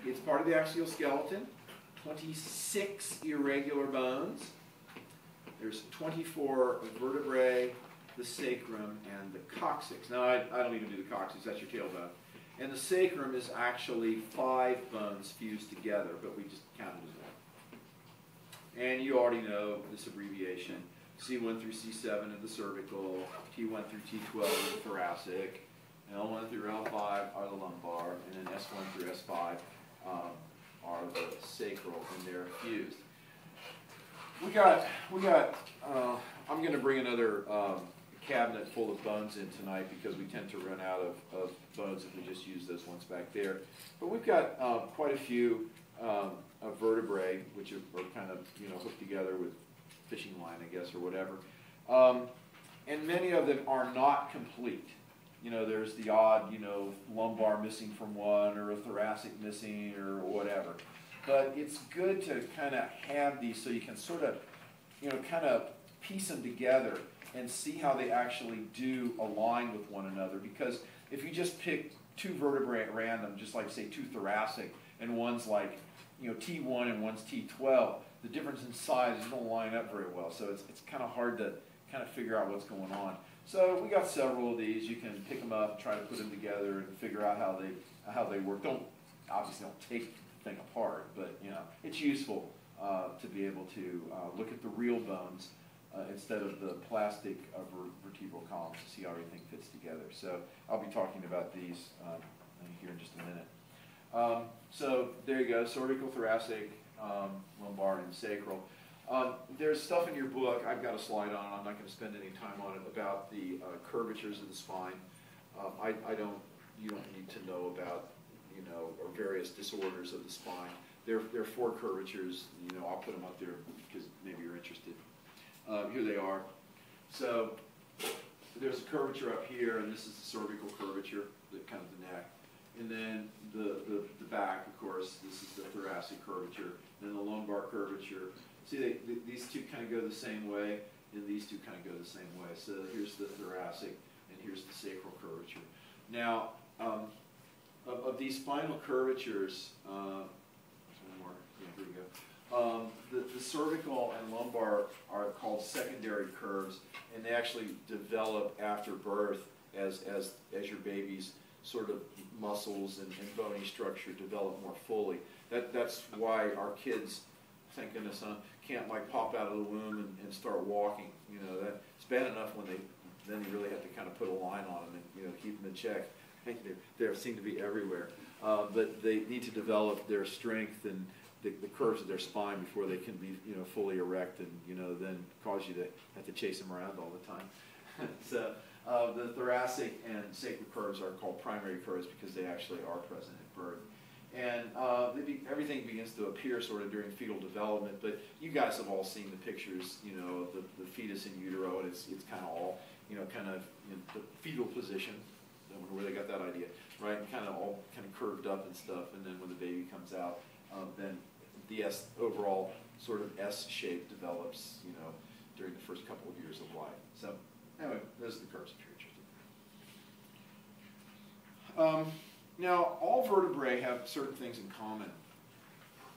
It's part of the axial skeleton. 26 irregular bones. There's 24 vertebrae, the sacrum, and the coccyx. Now, I don't even do the coccyx, that's your tailbone. And the sacrum is actually 5 bones fused together, but we just count it as one. And you already know this abbreviation. C1 through C7 in the cervical, T1 through T12 in the thoracic, L1 through L5 are the lumbar, and then S1 through S5 are the sacral, and they're fused. I'm going to bring another cabinet full of bones in tonight because we tend to run out of bones if we just use those ones back there. But we've got quite a few vertebrae, which are kind of hooked together with fishing line, I guess, or whatever. And many of them are not complete. There's the odd, lumbar missing from one, or a thoracic missing, or whatever. But it's good to kind of have these so you can sort of, kind of piece them together and see how they actually do align with one another. Because if you just pick 2 vertebrae at random, just like say 2 thoracic, and one's like, T1 and one's T12, the difference in size don't line up very well. So it's kind of hard to kind of figure out what's going on. So we got several of these. You can pick them up and try to put them together and figure out how they work. Obviously don't take the thing apart, but it's useful to be able to look at the real bones instead of the plastic vertebral columns to see how everything fits together. So I'll be talking about these here in just a minute. So there you go, cervical, thoracic, lumbar, and sacral. There's stuff in your book, I've got a slide on it, I'm not going to spend any time on it, about the curvatures of the spine. You don't need to know about, or various disorders of the spine. There are 4 curvatures, I'll put them up there because maybe you're interested. Here they are. So there's a curvature up here, and this is the cervical curvature, kind of the neck. And then the back, of course, this is the thoracic curvature. Then the lumbar curvature. See, these two kind of go the same way, and these two kind of go the same way. So here's the thoracic, and here's the sacral curvature. Now, of these spinal curvatures, one more. Yeah, here we go. The cervical and lumbar are called secondary curves, and they actually develop after birth as your baby's sort of muscles and bony structure develop more fully. That's why our kids, thank goodness, can't like pop out of the womb and start walking. It's bad enough when then you really have to kind of put a line on them and keep them in check. They seem to be everywhere, but they need to develop their strength and the curves of their spine before they can be fully erect and then cause you to have to chase them around all the time. So the thoracic and sacral curves are called primary curves because they actually are present at birth. And everything begins to appear sort of during fetal development, but you guys have all seen the pictures, of the fetus in utero, and it's kind of all, kind of the fetal position. I wonder where they got that idea, right? And kind of all kind of curved up and stuff, and then when the baby comes out, then the overall sort of S shape develops, during the first couple of years of life. So anyway, those are the curves if you're interested. Now, all vertebrae have certain things in common.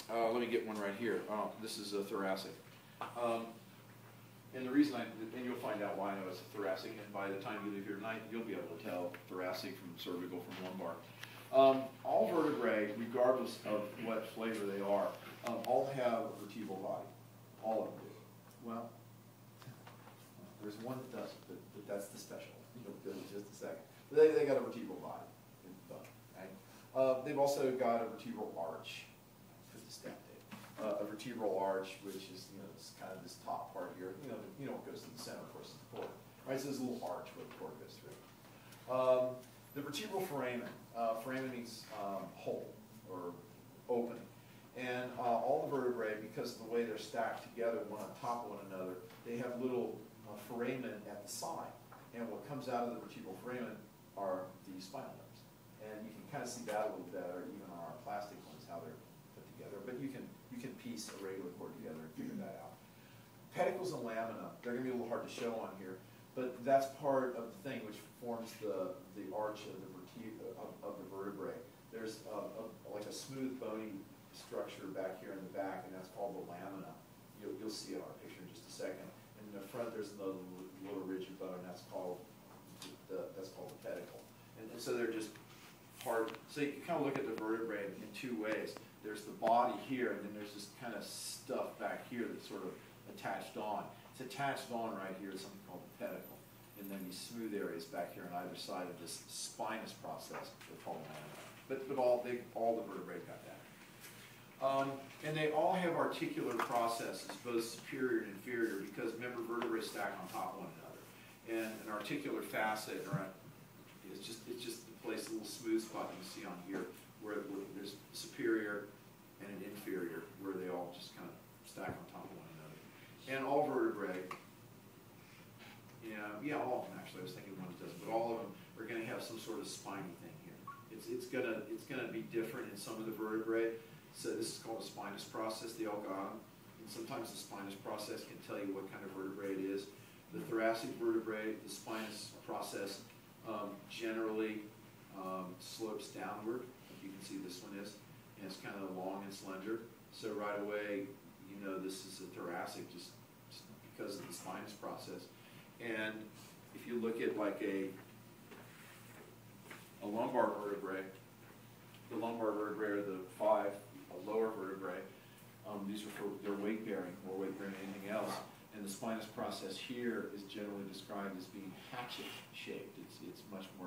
Let me get one right here. This is a thoracic. And the reason and you'll find out why I know it's a thoracic, and by the time you leave here tonight, you'll be able to tell thoracic from cervical from lumbar. All vertebrae, regardless of what flavor they are, all have a vertebral body. All of them do. Well, there's one that doesn't, but that's the special. You'll get in just a second. They got a vertebral body. Right? They've also got a vertebral arch. Put the stamp tape. A vertebral arch, which is this kind of this top part here. What goes to the center, of course, is the cord. Right? So there's a little arch where the cord goes through. The vertebral foramen. Foramen means hole or opening. And all the vertebrae, because of the way they're stacked together, one on top of one another, they have little foramen at the side. And what comes out of the vertebral foramen are the spinal nerves. And you can kind of see that a little better, even on our plastic ones, how they're put together. But you can piece a regular cord together and figure that out. Pedicles and lamina, they're going to be a little hard to show on here, but that's part of the thing which forms the arch of the vertebrae. There's like a smooth bony structure back here in the back, and that's called the lamina. You'll see it on our picture in just a second. And in the front, there's another little rigid bone, that's called the pedicle. And so they're just hard. So you can kind of look at the vertebrae in two ways. There's the body here, and then there's this kind of stuff back here that's sort of attached on. It's attached on right here to something called the pedicle. And then these smooth areas back here on either side of this spinous process, they're called lamina. But all the vertebrae got that. And they all have articular processes, both superior and inferior, because remember, vertebrae stack on top of one another. And an articular facet, it's just the place, a little smooth spot you see on here, where there's superior and an inferior, where they all just kind of stack on top of one another. And all vertebrae, all of them actually, I was thinking one that doesn't, but all of them are going to have some sort of spiny thing here. It's gonna be different in some of the vertebrae. So this is called a spinous process, the algotum. And sometimes the spinous process can tell you what kind of vertebrae it is. The thoracic vertebrae, the spinous process generally slopes downward. You can see this one is, and it's kind of long and slender. So right away, you know this is a thoracic just because of the spinous process. And if you look at like a lumbar vertebrae, the lumbar vertebrae are the five lower vertebrae. These are for their weight bearing, more weight bearing than anything else. And the spinous process here is generally described as being hatchet shaped. It's much more